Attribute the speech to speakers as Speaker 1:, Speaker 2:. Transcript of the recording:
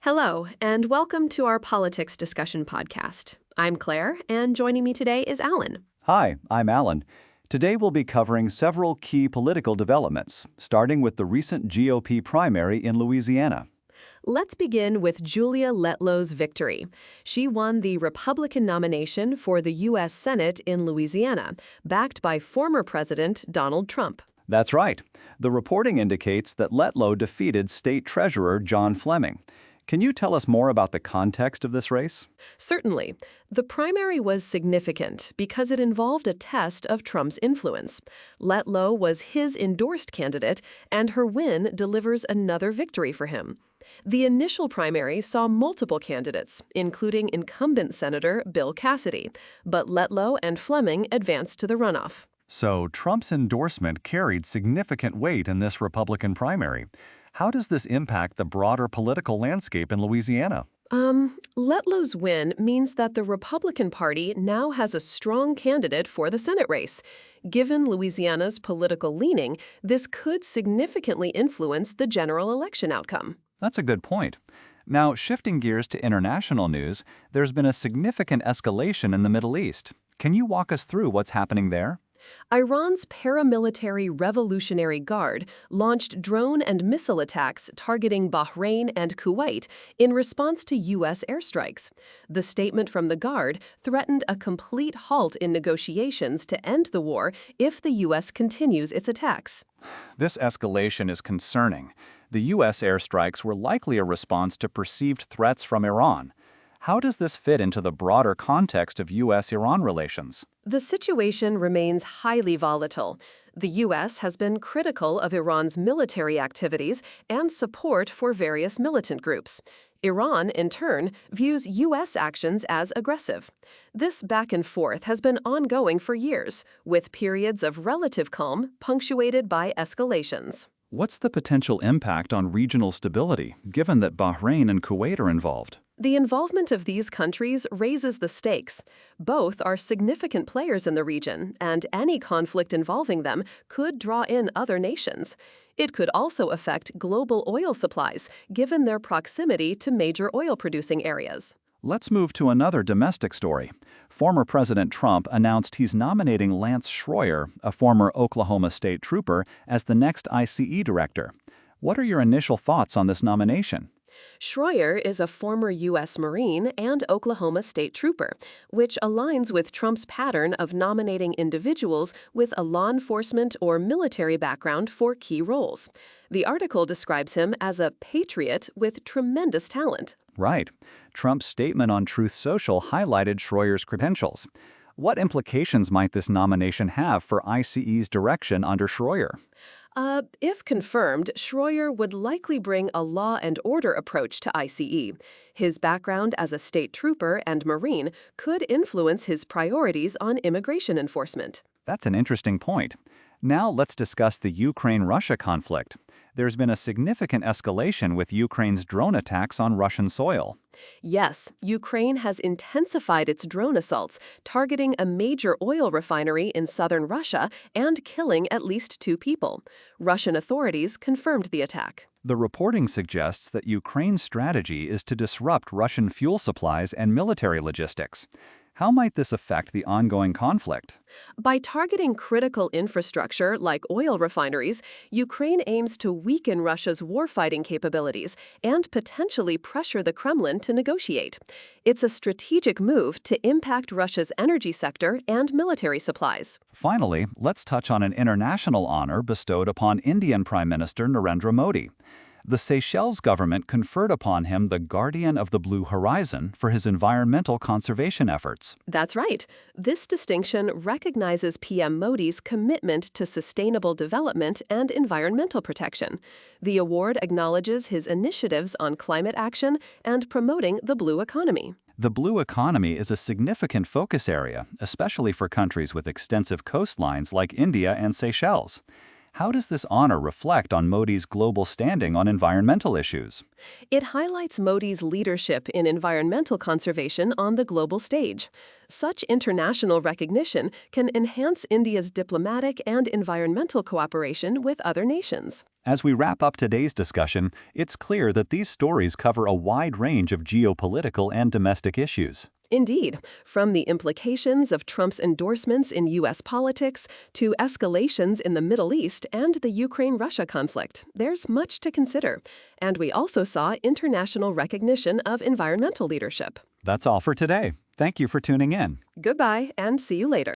Speaker 1: Hello, and welcome to our politics discussion podcast. I'm Claire, and joining me today is Alan.
Speaker 2: Hi, I'm Alan. Today we'll be covering several key political developments, starting with the recent GOP primary in Louisiana.
Speaker 1: Let's begin with Julia Letlow's victory. She won the Republican nomination for the U.S. Senate in Louisiana, backed by former President Donald Trump.
Speaker 2: That's right. The reporting indicates that Letlow defeated State Treasurer John Fleming. Can you tell us more about the context of this race?
Speaker 1: Certainly. The primary was significant because it involved a test of Trump's influence. Letlow was his endorsed candidate, and her win delivers another victory for him. The initial primary saw multiple candidates, including incumbent Senator Bill Cassidy, but Letlow and Fleming advanced to the runoff.
Speaker 2: So Trump's endorsement carried significant weight in this Republican primary. How does this impact the broader political landscape in Louisiana?
Speaker 1: Letlow's win means that the Republican Party now has a strong candidate for the Senate race. Given Louisiana's political leaning, this could significantly influence the general election outcome.
Speaker 2: That's a good point. Now, shifting gears to international news, there's been a significant escalation in the Middle East. Can you walk us through what's happening there?
Speaker 1: Iran's paramilitary Revolutionary Guard launched drone and missile attacks targeting Bahrain and Kuwait in response to U.S. airstrikes. The statement from the Guard threatened a complete halt in negotiations to end the war if the U.S. continues its attacks.
Speaker 2: This escalation is concerning. The U.S. airstrikes were likely a response to perceived threats from Iran. How does this fit into the broader context of U.S.-Iran relations?
Speaker 1: The situation remains highly volatile. The U.S. has been critical of Iran's military activities and support for various militant groups. Iran, in turn, views U.S. actions as aggressive. This back and forth has been ongoing for years, with periods of relative calm punctuated by escalations.
Speaker 2: What's the potential impact on regional stability, given that Bahrain and Kuwait are involved?
Speaker 1: The involvement of these countries raises the stakes. Both are significant players in the region, and any conflict involving them could draw in other nations. It could also affect global oil supplies, given their proximity to major oil-producing areas.
Speaker 2: Let's move to another domestic story. Former President Trump announced he's nominating Lance Schroyer, a former Oklahoma State trooper, as the next ICE director. What are your initial thoughts on this nomination?
Speaker 1: Schroyer is a former U.S. Marine and Oklahoma State Trooper, which aligns with Trump's pattern of nominating individuals with a law enforcement or military background for key roles. The article describes him as a patriot with tremendous talent.
Speaker 2: Right. Trump's statement on Truth Social highlighted Schroyer's credentials. What implications might this nomination have for ICE's direction under Schroyer?
Speaker 1: If confirmed, Schroyer would likely bring a law and order approach to ICE. His background as a state trooper and Marine could influence his priorities on immigration enforcement.
Speaker 2: That's an interesting point. Now let's discuss the Ukraine-Russia conflict. There's been a significant escalation with Ukraine's drone attacks on Russian soil.
Speaker 1: Yes, Ukraine has intensified its drone assaults, targeting a major oil refinery in southern Russia and killing at least 2 people. Russian authorities confirmed the attack.
Speaker 2: The reporting suggests that Ukraine's strategy is to disrupt Russian fuel supplies and military logistics. How might this affect the ongoing conflict?
Speaker 1: By targeting critical infrastructure like oil refineries, Ukraine aims to weaken Russia's warfighting capabilities and potentially pressure the Kremlin to negotiate. It's a strategic move to impact Russia's energy sector and military supplies.
Speaker 2: Finally, let's touch on an international honor bestowed upon Indian Prime Minister Narendra Modi. The Seychelles government conferred upon him the Guardian of the Blue Horizon for his environmental conservation efforts.
Speaker 1: That's right. This distinction recognizes PM Modi's commitment to sustainable development and environmental protection. The award acknowledges his initiatives on climate action and promoting the blue economy.
Speaker 2: The blue economy is a significant focus area, especially for countries with extensive coastlines like India and Seychelles. How does this honor reflect on Modi's global standing on environmental issues?
Speaker 1: It highlights Modi's leadership in environmental conservation on the global stage. Such international recognition can enhance India's diplomatic and environmental cooperation with other nations.
Speaker 2: As we wrap up today's discussion, it's clear that these stories cover a wide range of geopolitical and domestic issues.
Speaker 1: Indeed, from the implications of Trump's endorsements in U.S. politics to escalations in the Middle East and the Ukraine-Russia conflict, there's much to consider. And we also saw international recognition of environmental leadership.
Speaker 2: That's all for today. Thank you for tuning in.
Speaker 1: Goodbye, and see you later.